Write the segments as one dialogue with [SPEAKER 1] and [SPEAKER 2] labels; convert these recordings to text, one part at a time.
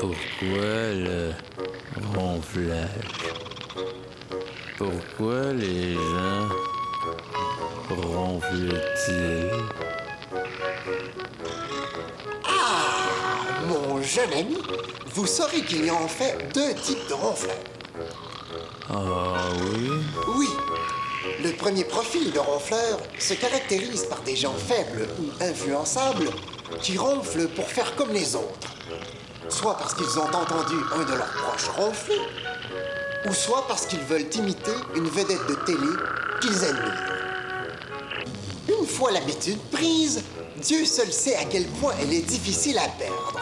[SPEAKER 1] Pourquoi le ronflage? Pourquoi les gens ronflent-ils?
[SPEAKER 2] Ah, mon jeune ami, vous saurez qu'il y a en fait deux types de ronfleurs.
[SPEAKER 1] Ah oui?
[SPEAKER 2] Oui, le premier profil de ronfleur se caractérise par des gens faibles ou influençables qui ronflent pour faire comme les autres. Soit parce qu'ils ont entendu un de leurs proches ronfler, ou soit parce qu'ils veulent imiter une vedette de télé qu'ils admirent. Une fois l'habitude prise, Dieu seul sait à quel point elle est difficile à perdre.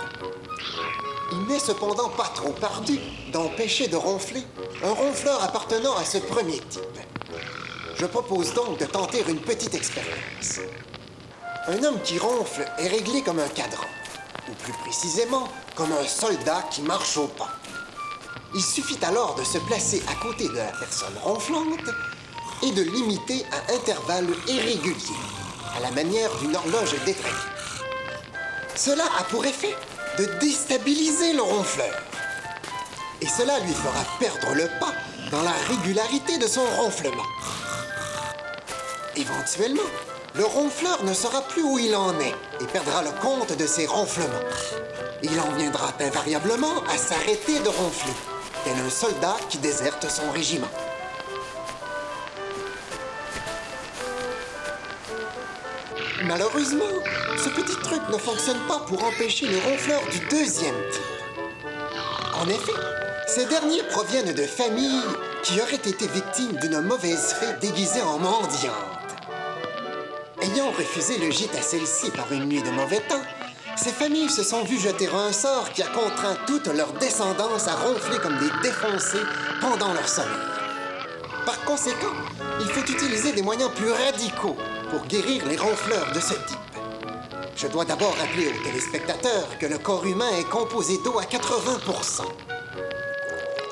[SPEAKER 2] Il n'est cependant pas trop ardu d'empêcher de ronfler un ronfleur appartenant à ce premier type. Je propose donc de tenter une petite expérience. Un homme qui ronfle est réglé comme un cadran, ou plus précisément, comme un soldat qui marche au pas. Il suffit alors de se placer à côté de la personne ronflante et de l'imiter à intervalles irréguliers, à la manière d'une horloge détraquée. Cela a pour effet de déstabiliser le ronfleur. Et cela lui fera perdre le pas dans la régularité de son ronflement. Éventuellement, le ronfleur ne saura plus où il en est et perdra le compte de ses ronflements. Il en viendra invariablement à s'arrêter de ronfler, tel un soldat qui déserte son régiment. Malheureusement, ce petit truc ne fonctionne pas pour empêcher les ronfleurs du deuxième type. En effet, ces derniers proviennent de familles qui auraient été victimes d'une mauvaise fée déguisée en mendiante. Ayant refusé le gîte à celle-ci par une nuit de mauvais temps, ces familles se sont vues jeter un sort qui a contraint toute leur descendance à ronfler comme des défoncés pendant leur sommeil. Par conséquent, il faut utiliser des moyens plus radicaux pour guérir les ronfleurs de ce type. Je dois d'abord rappeler aux téléspectateurs que le corps humain est composé d'eau à 80%.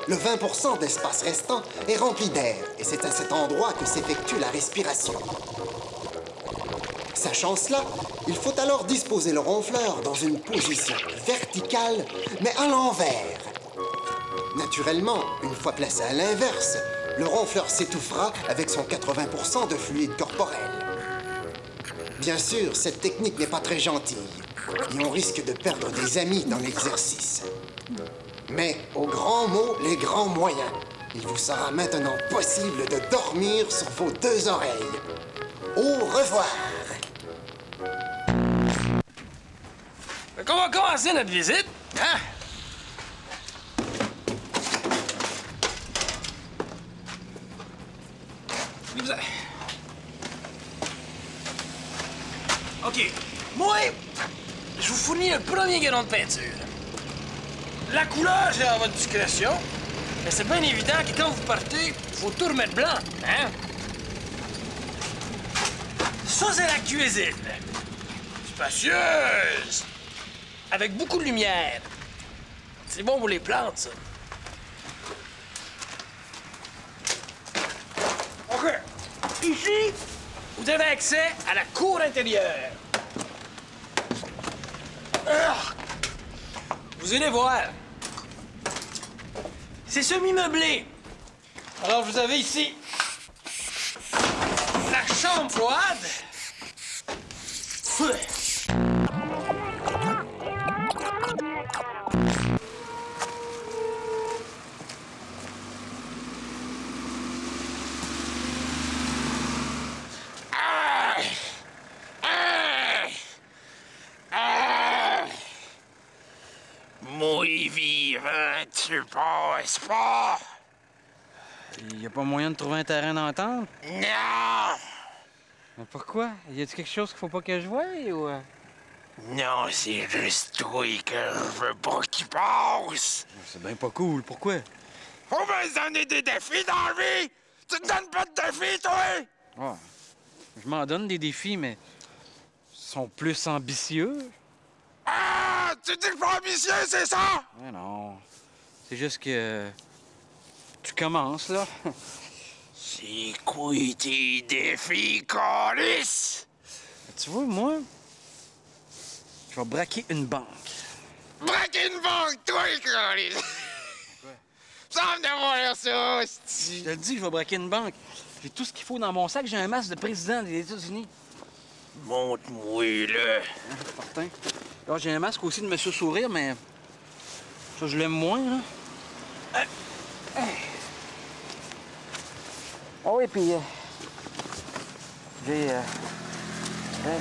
[SPEAKER 2] Le 20% d'espace restant est rempli d'air, et c'est à cet endroit que s'effectue la respiration. Sachant cela, il faut alors disposer le ronfleur dans une position verticale, mais à l'envers. Naturellement, une fois placé à l'inverse, le ronfleur s'étouffera avec son 80% de fluide corporel. Bien sûr, cette technique n'est pas très gentille, et on risque de perdre des amis dans l'exercice. Mais, aux grands mots, les grands moyens, il vous sera maintenant possible de dormir sur vos deux oreilles. Au revoir!
[SPEAKER 3] On va commencer notre visite, hein? OK. Moi, je vous fournis le premier gallon de peinture. La couleur, c'est à votre discrétion. Mais c'est bien évident que quand vous partez, faut tout remettre blanc, hein? Ça, c'est la cuisine. Spacieuse. Avec beaucoup de lumière. C'est bon pour les plantes, ça. OK. Ici, vous avez accès à la cour intérieure. Vous allez voir. C'est semi-meublé. Alors, vous avez ici la chambre froide. Moi vivant, tu passes pas.
[SPEAKER 4] Y a pas moyen de trouver un terrain d'entente?
[SPEAKER 3] Non!
[SPEAKER 4] Mais pourquoi? Y a-t-il quelque chose qu'il faut pas que je voie ou...
[SPEAKER 3] Non, c'est juste toi que je veux pas qu'il passe.
[SPEAKER 4] C'est bien pas cool. Pourquoi?
[SPEAKER 3] Faut bien se donner des défis dans la vie! Tu te donnes pas de défis, toi?
[SPEAKER 4] Ouais. Je m'en donne des défis, mais... ils sont plus ambitieux.
[SPEAKER 3] Ah! Tu dis que pas ambitieux, c'est ça?
[SPEAKER 4] Ouais, non. C'est juste que... tu commences, là.
[SPEAKER 3] C'est quoi tes défis, Calice?
[SPEAKER 4] Tu vois, moi... je vais braquer une banque.
[SPEAKER 5] Braquer une banque, toi, Carlis! Ça me déroule ça, hostie!
[SPEAKER 4] Je te le dis, je vais braquer une banque. J'ai tout ce qu'il faut dans mon sac. J'ai un masque de président des États-Unis.
[SPEAKER 5] Montre-moi, là!
[SPEAKER 4] Certain. Alors, j'ai un masque aussi de Monsieur Sourire, mais ça, je l'aime moins, là. Ah oui, puis j'ai un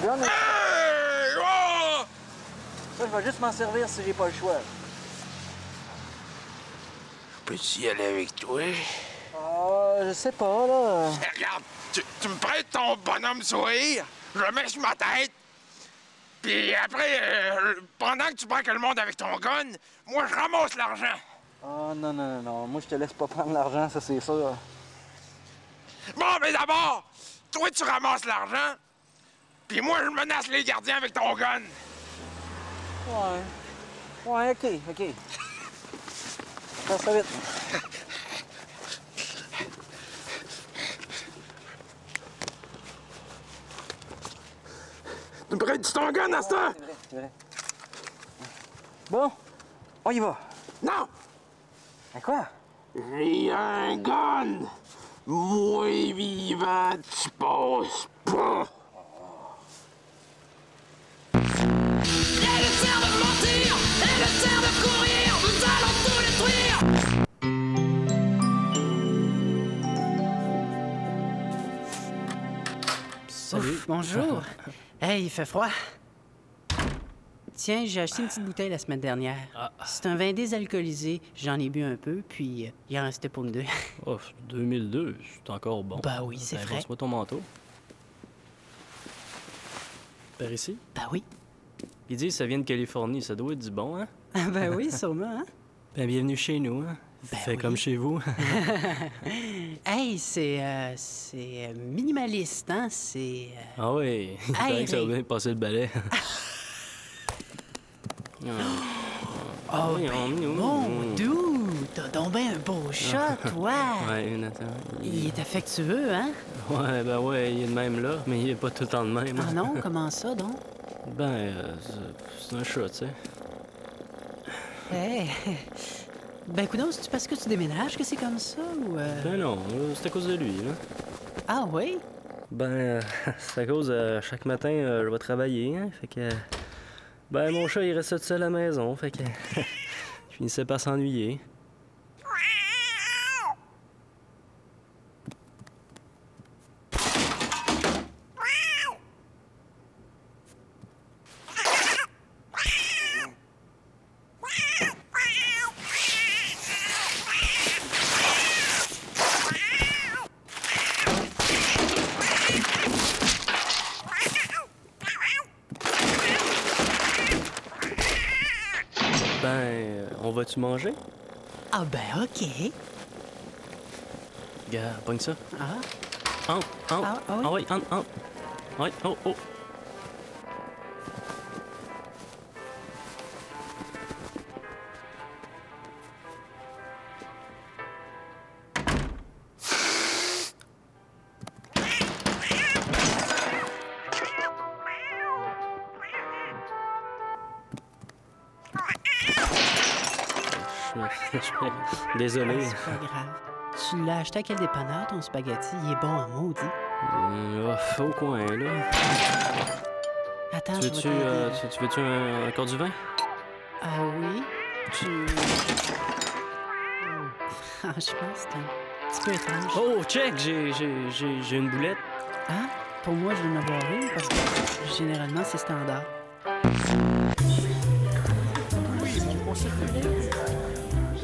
[SPEAKER 4] gun.
[SPEAKER 5] Hey! Oh!
[SPEAKER 4] Ça, je vais juste m'en servir si j'ai pas le choix.
[SPEAKER 5] Peux-tu y aller avec toi?
[SPEAKER 4] Je sais pas, là.
[SPEAKER 5] Hey, regarde, tu me prêtes ton bonhomme sourire, je le mets sur ma tête, puis après, pendant que tu braques le monde avec ton gun, moi, je ramasse l'argent.
[SPEAKER 4] Ah, non, non, non, non. Moi, je te laisse pas prendre l'argent, ça, c'est sûr.
[SPEAKER 5] Bon, mais d'abord, toi, tu ramasses l'argent, puis moi, je menace les gardiens avec ton gun.
[SPEAKER 4] Ouais. Ouais, OK. Fais ça vite.
[SPEAKER 5] Tu me prêtes ton gun à ce temps?
[SPEAKER 4] C'est vrai. Bon, on y va.
[SPEAKER 5] Non!
[SPEAKER 4] À quoi?
[SPEAKER 5] J'ai un gun! Moi, vivant, tu passes pas!
[SPEAKER 6] Et le terre de mentir, et le terre de courir, nous allons tout détruire.
[SPEAKER 7] Salut. Bonjour. Hey, il fait froid. Tiens, j'ai acheté une petite bouteille la semaine dernière. C'est un vin désalcoolisé. J'en ai bu un peu, puis il en restait pour nous deux.
[SPEAKER 1] Oh, 2002, c'est encore bon.
[SPEAKER 7] Bah oui, c'est vrai.
[SPEAKER 1] Passe-moi ton manteau. Par ici?
[SPEAKER 7] Bah oui.
[SPEAKER 1] Ils disent que ça vient de Californie, ça doit être du bon, hein?
[SPEAKER 7] Ah ben oui, sûrement, hein?
[SPEAKER 1] Ben, bienvenue chez nous, hein?
[SPEAKER 7] Ben
[SPEAKER 1] Fait
[SPEAKER 7] oui.
[SPEAKER 1] comme chez vous.
[SPEAKER 7] Hey, c'est minimaliste, hein? C'est...
[SPEAKER 1] Ah oui, il paraît que ça va bien passer le balai.
[SPEAKER 7] Oh, ben bon, dude! T'as donc ben un beau chat, toi!
[SPEAKER 1] Ouais, Nathan.
[SPEAKER 7] Il est affectueux, hein?
[SPEAKER 1] Ouais, ben ouais, il est de même là, mais il est pas tout le temps de même.
[SPEAKER 7] Ah non? Comment ça, donc?
[SPEAKER 1] Ben, c'est un chat, tu sais.
[SPEAKER 7] Hey! Ben, coudonc, c'est parce que tu déménages que c'est comme ça, ou...
[SPEAKER 1] Ben non, c'est à cause de lui, là.
[SPEAKER 7] Ah oui?
[SPEAKER 1] Ben, c'est à cause, chaque matin, je vais travailler, hein, fait que... Ben, mon chat, il reste tout seul à la maison, fait que... je finissais par s'ennuyer. Ben, on va-tu manger?
[SPEAKER 7] Ah ben, OK.
[SPEAKER 1] Gars, pogne ça.
[SPEAKER 7] Ah,
[SPEAKER 1] Entre.
[SPEAKER 7] Ah, ah oui?
[SPEAKER 1] Ah oui, entre. Ouais, oh. Désolé.
[SPEAKER 7] c'est pas grave. Tu l'as acheté à quel dépanneur, ton spaghetti? Il est bon en maudit.
[SPEAKER 1] Au coin, là.
[SPEAKER 7] Attends,
[SPEAKER 1] Tu
[SPEAKER 7] je vais
[SPEAKER 1] veux-tu
[SPEAKER 7] t'aider.
[SPEAKER 1] tu veux-tu encore du vin?
[SPEAKER 7] Ah oui? Franchement, c'est un petit peu étrange.
[SPEAKER 1] Oh, check! J'ai une boulette.
[SPEAKER 7] Ah, pour moi, je vais en avoir une parce que généralement, c'est standard.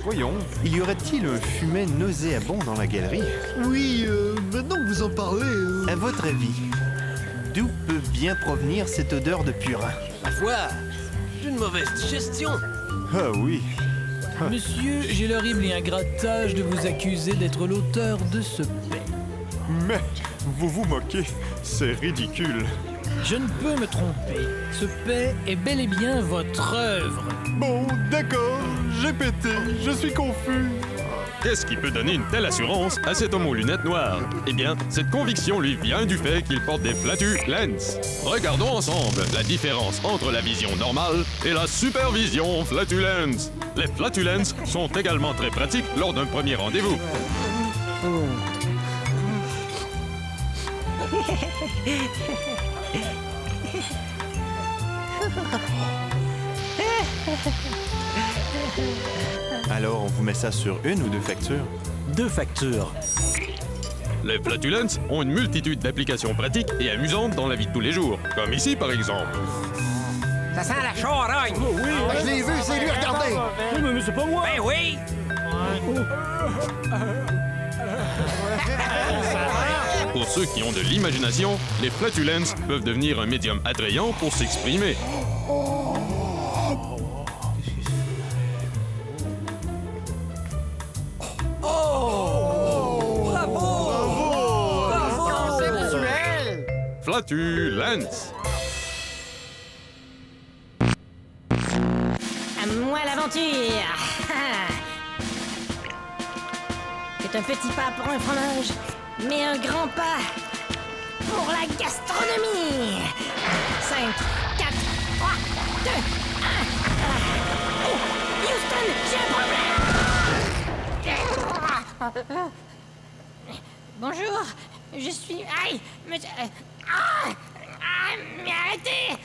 [SPEAKER 8] Voyons, il y aurait-il un fumet nauséabond dans la galerie?
[SPEAKER 9] Oui, maintenant que vous en parlez...
[SPEAKER 8] À votre avis, d'où peut bien provenir cette odeur de purin?
[SPEAKER 9] Ma foi, j'ai une mauvaise digestion.
[SPEAKER 8] Ah oui,
[SPEAKER 9] Monsieur, j'ai l'horrible et ingrat tâche de vous accuser d'être l'auteur de ce paix.
[SPEAKER 8] mais vous vous moquez, c'est ridicule.
[SPEAKER 9] Je ne peux me tromper. Ce paix est bel et bien votre œuvre.
[SPEAKER 8] Bon, d'accord, j'ai pété, je suis confus.
[SPEAKER 10] Qu'est-ce qui peut donner une telle assurance à cet homme aux lunettes noires? Eh bien, cette conviction lui vient du fait qu'il porte des flatulens. Regardons ensemble la différence entre la vision normale et la supervision flatulens. Les flatulens sont également très pratiques lors d'un premier rendez-vous.
[SPEAKER 8] Alors, on vous met ça sur une ou deux factures?
[SPEAKER 11] 2 factures.
[SPEAKER 10] Les flatulens ont une multitude d'applications pratiques et amusantes dans la vie de tous les jours, comme ici par exemple.
[SPEAKER 3] Ça sent la charogne!
[SPEAKER 11] Oui,
[SPEAKER 2] Je l'ai vu, c'est lui, regardez!
[SPEAKER 11] Oui, mais c'est pas moi.
[SPEAKER 3] Ben oui!
[SPEAKER 10] Pour ceux qui ont de l'imagination, les flatulens peuvent devenir un médium attrayant pour s'exprimer. Flatulens.
[SPEAKER 6] À moi l'aventure! C'est un petit pas pour un fromage, mais un grand pas pour la gastronomie! 5, 4, 3, 2, 1... Oh! Houston, j'ai un problème! Bonjour, je suis... Aïe! Monsieur... mais arrêtez!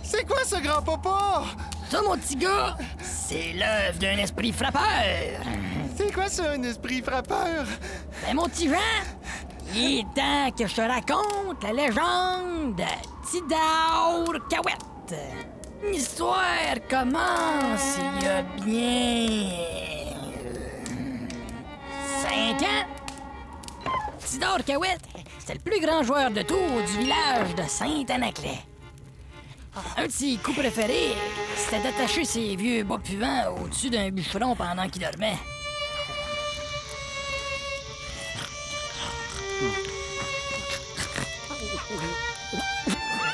[SPEAKER 2] C'est quoi ce grand papa?
[SPEAKER 6] Ça, mon petit gars, c'est l'œuvre d'un esprit frappeur.
[SPEAKER 2] C'est quoi ça, un esprit frappeur?
[SPEAKER 6] Ben, mon petit Jean, il est temps que je te raconte la légende de Tidor Cahouette. Une histoire commence il y a bien... 5 ans. Tidor Cahouette, c'était le plus grand joueur de tours du village de Saint-Anaclet. Un de ses coups préférés, c'était d'attacher ses vieux bas puants au-dessus d'un bûcheron pendant qu'il dormait.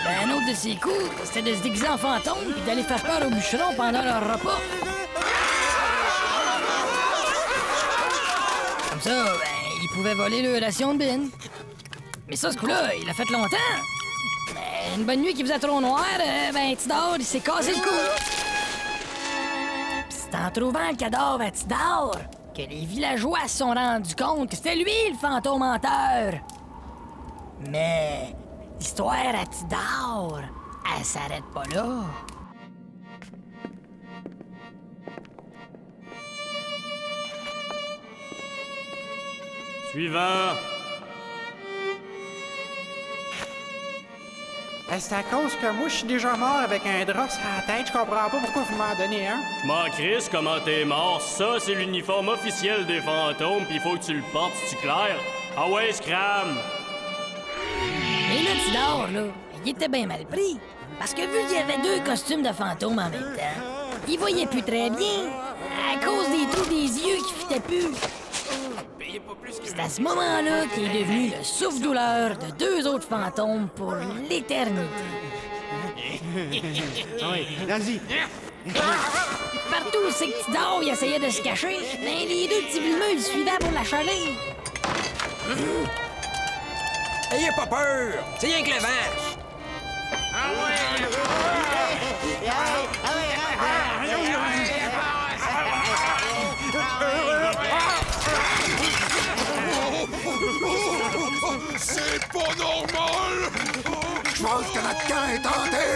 [SPEAKER 6] Un autre de ses coups, c'était de se déguiser en fantôme puis d'aller faire peur aux bûcherons pendant leur repas. Comme ça, il pouvait voler leur ration de bine. Mais ça, ce coup-là, il a fait longtemps. Une bonne nuit qui faisait trop noir, Tidor, il s'est cassé le cou. Pis c'est en trouvant le cadavre à Tidor que les villageois se sont rendus compte que c'était lui le fantôme menteur. Mais l'histoire à Tidor, elle s'arrête pas là.
[SPEAKER 1] Suivant.
[SPEAKER 12] C'est à cause que moi, je suis déjà mort avec un drap sur la tête. Je comprends pas pourquoi vous m'en donnez un.
[SPEAKER 1] Je m'en crisse comment t'es mort. Ça, c'est l'uniforme officiel des fantômes, pis il faut que tu le portes, c'est clair? Ah ouais, scram!
[SPEAKER 6] Et là, Tidor, là, il était bien mal pris. Parce que vu qu'il y avait 2 costumes de fantômes en même temps, il voyait plus très bien à cause des trous des yeux qui fitaient plus. C'est à ce moment-là qu'il est devenu le souffle-douleur de 2 autres fantômes pour l'éternité.
[SPEAKER 12] Oui, vas-y.
[SPEAKER 6] Partout où c'est que Tidor, il essayait de se cacher, mais les 2 petits vimeux le suivaient pour l'achaler.
[SPEAKER 3] Ayez pas peur! C'est rien que le vent!
[SPEAKER 5] C'est pas normal!
[SPEAKER 2] Je pense que notre camp est tenté!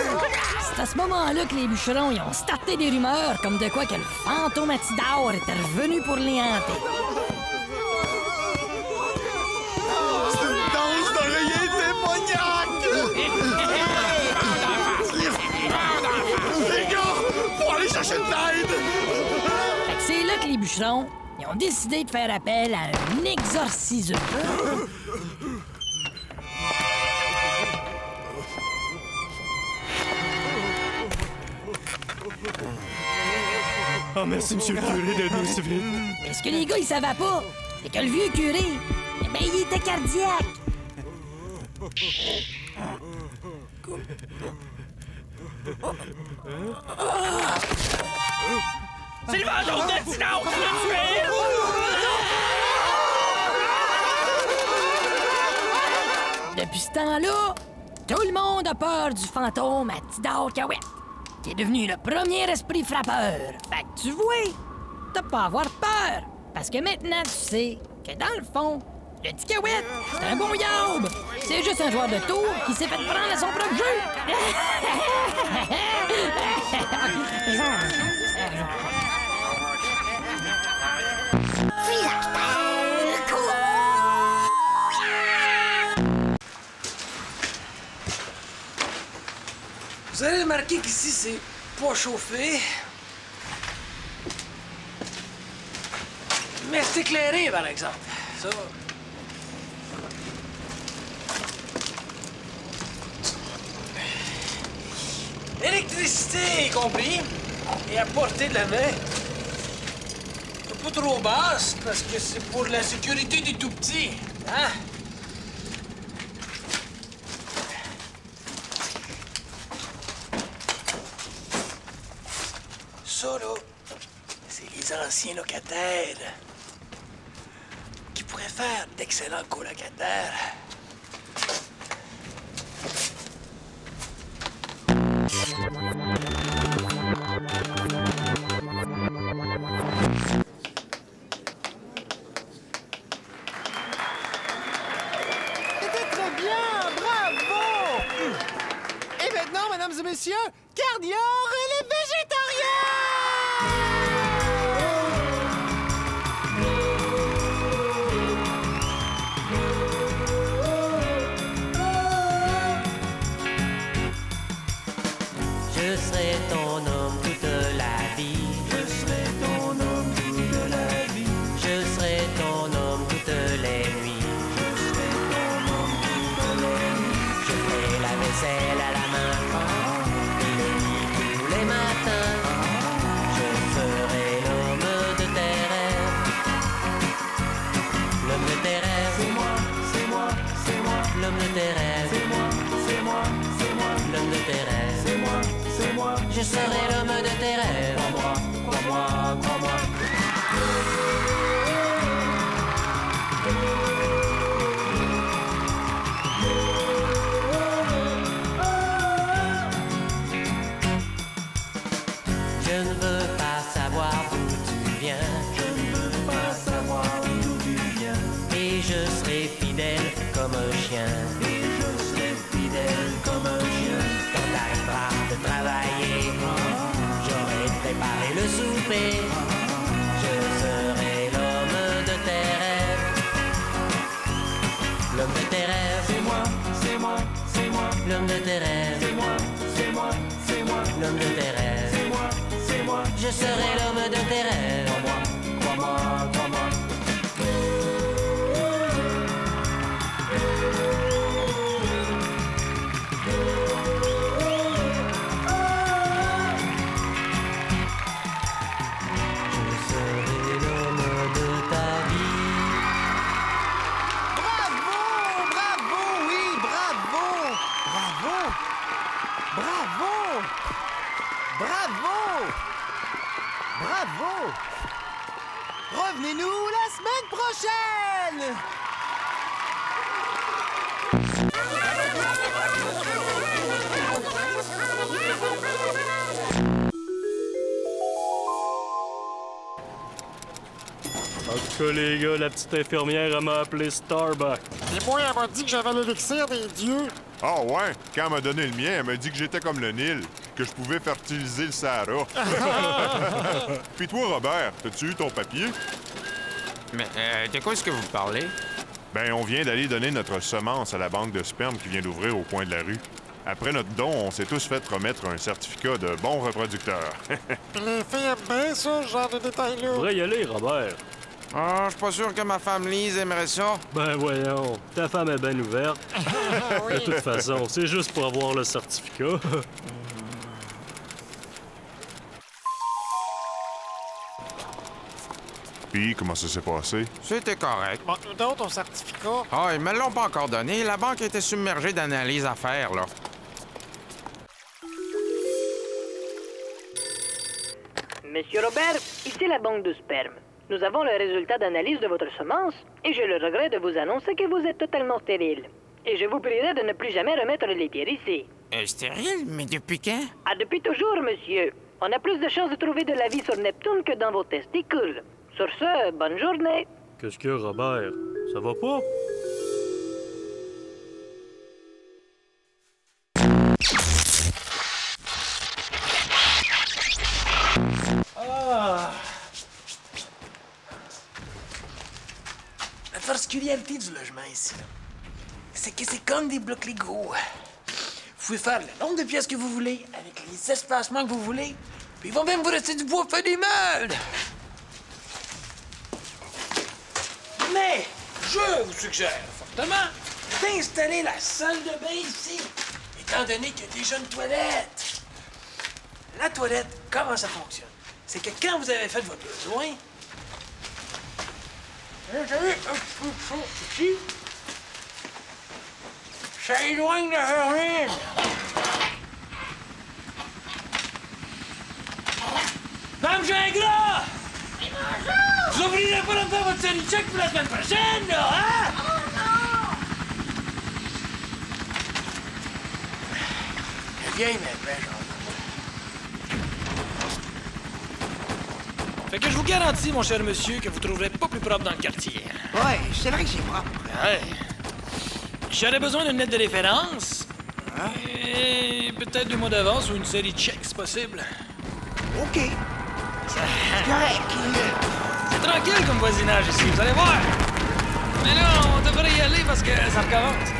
[SPEAKER 6] C'est à ce moment-là que les bûcherons ils ont starté des rumeurs comme de quoi que le fantôme à Tidor était revenu pour les hanter.
[SPEAKER 2] C'est une danse d'oreiller démoniaque!
[SPEAKER 5] Les gars, faut aller chercher de l'aide!
[SPEAKER 6] Fait que c'est là que les bûcherons, ils ont décidé de faire appel à un exorciseur.
[SPEAKER 11] Oh, merci, monsieur le curé, d'être venu si vite.
[SPEAKER 6] Mais ce que les gars, ils savaient pas, c'est que le vieux curé, eh ben, il était cardiaque.
[SPEAKER 3] C'est le vengeance de Tino qui l'a tué!
[SPEAKER 6] Depuis ce temps-là, tout le monde a peur du fantôme à Tidor Cahouette, qui est devenu le premier esprit frappeur. Fait que tu vois, t'as pas à avoir peur, parce que maintenant tu sais que dans le fond, le petit Cahouette, c'est un bon yaube. C'est juste un joueur de tour qui s'est fait prendre à son propre jeu.
[SPEAKER 3] Vous avez remarqué qu'ici, c'est pas chauffé. Mais c'est éclairé, par exemple. Ça. L'électricité, y compris, est à portée de la main. Pas trop basse, parce que c'est pour la sécurité des tout-petits. Hein? Ça, là, c'est les anciens locataires qui pourraient faire d'excellents colocataires.
[SPEAKER 13] C'était très bien! Bravo! Et maintenant, mesdames et messieurs, carnivores et les végétariens!
[SPEAKER 14] Je serai ton homme toute la vie. Je serai ton homme toute la vie. Je serai ton homme toutes les nuits. Je serai ton homme toutes les nuits. Je ferai la vaisselle à la main et le lit tous les matins. Je serai l'homme de tes rêves. L'homme de tes rêves. C'est moi, c'est moi, c'est moi. L'homme de tes rêves. C'est moi, c'est moi, c'est moi. L'homme de tes rêves. C'est moi. C'est moi, je serai l'homme de tes rêves. Crois-moi, crois-moi, crois-moi. Je ne veux pas savoir d'où tu viens. Je ne veux pas savoir d'où tu viens. Et je serai fidèle comme un chien. Et je serai fidèle comme un chien. Quand t'arriveras de travailler, j'aurai préparé le souper. Je serai l'homme de tes rêves. L'homme de tes rêves. C'est moi, c'est moi, c'est moi. L'homme de tes rêves. C'est moi, c'est moi, c'est moi. L'homme de tes rêves. C'est moi, c'est moi. Je serai l'homme de tes rêves. Crois-moi, crois-moi, crois-moi.
[SPEAKER 13] Bravo! Revenez-nous la semaine prochaine!
[SPEAKER 11] En tout cas, les gars, la petite infirmière, elle m'a appelé Starbuck.
[SPEAKER 12] Et moi, elle m'a dit que j'avais l'élixir des dieux.
[SPEAKER 15] Ah ouais? Quand elle m'a donné le mien, elle m'a dit que j'étais comme le Nil, que je pouvais fertiliser le Sahara. Puis toi, Robert, t'as-tu eu ton papier?
[SPEAKER 5] Mais de quoi est-ce que vous parlez?
[SPEAKER 15] Ben, on vient d'aller donner notre semence à la banque de sperme qui vient d'ouvrir au coin de la rue. Après notre don, on s'est tous fait remettre un certificat de bon reproducteur.
[SPEAKER 12] Puis les filles aiment bien ça, ce genre de détails-là.
[SPEAKER 11] Faudrait y aller, Robert.
[SPEAKER 5] Ah, je suis pas sûr que ma femme Lise aimerait ça.
[SPEAKER 11] Ben voyons, ta femme est bien ouverte. De toute façon, c'est juste pour avoir le certificat.
[SPEAKER 15] Puis, comment ça s'est passé?
[SPEAKER 5] C'était correct.
[SPEAKER 12] Bon, nous d'autres, ton certificat.
[SPEAKER 5] Ah, ils me l'ont pas encore donné. La banque était submergée d'analyses à faire, là.
[SPEAKER 16] Monsieur Robert, ici la banque de sperme. Nous avons le résultat d'analyse de votre semence et j'ai le regret de vous annoncer que vous êtes totalement stérile. Et je vous prierai de ne plus jamais remettre les pieds ici.
[SPEAKER 5] Stérile? Mais depuis quand?
[SPEAKER 16] Ah, depuis toujours, monsieur. On a plus de chances de trouver de la vie sur Neptune que dans vos testicules. Sur ce, bonne journée.
[SPEAKER 11] Qu'est-ce que, Robert? Ça va pas?
[SPEAKER 3] La particularité du logement ici, c'est que c'est comme des blocs Lego. Vous pouvez faire le nombre de pièces que vous voulez, avec les espacements que vous voulez, puis il va même vous rester du bois pour faire des meubles. Mais je vous suggère fortement d'installer la salle de bain ici, étant donné qu'il y a déjà une toilette. La toilette, comment ça fonctionne? C'est que quand vous avez fait votre besoin, vous avez un peu chaud ici, ça éloigne la urine. Dame Gingras! Vous n'oublierez pas de faire votre série check pour la semaine prochaine, là, hein? Oh non! Elle vient, mais genre. Fait que je vous garantis, mon cher monsieur, que vous trouverez pas plus propre dans le quartier.
[SPEAKER 13] Ouais, c'est vrai que c'est propre.
[SPEAKER 3] Ouais. J'aurais besoin d'une lettre de référence. Et peut-être 2 mois d'avance ou une série de chèques, c'est possible.
[SPEAKER 13] OK. C'est correct.
[SPEAKER 3] C'est tranquille comme voisinage ici, vous allez voir. Mais là, on devrait y aller parce que ça recommence.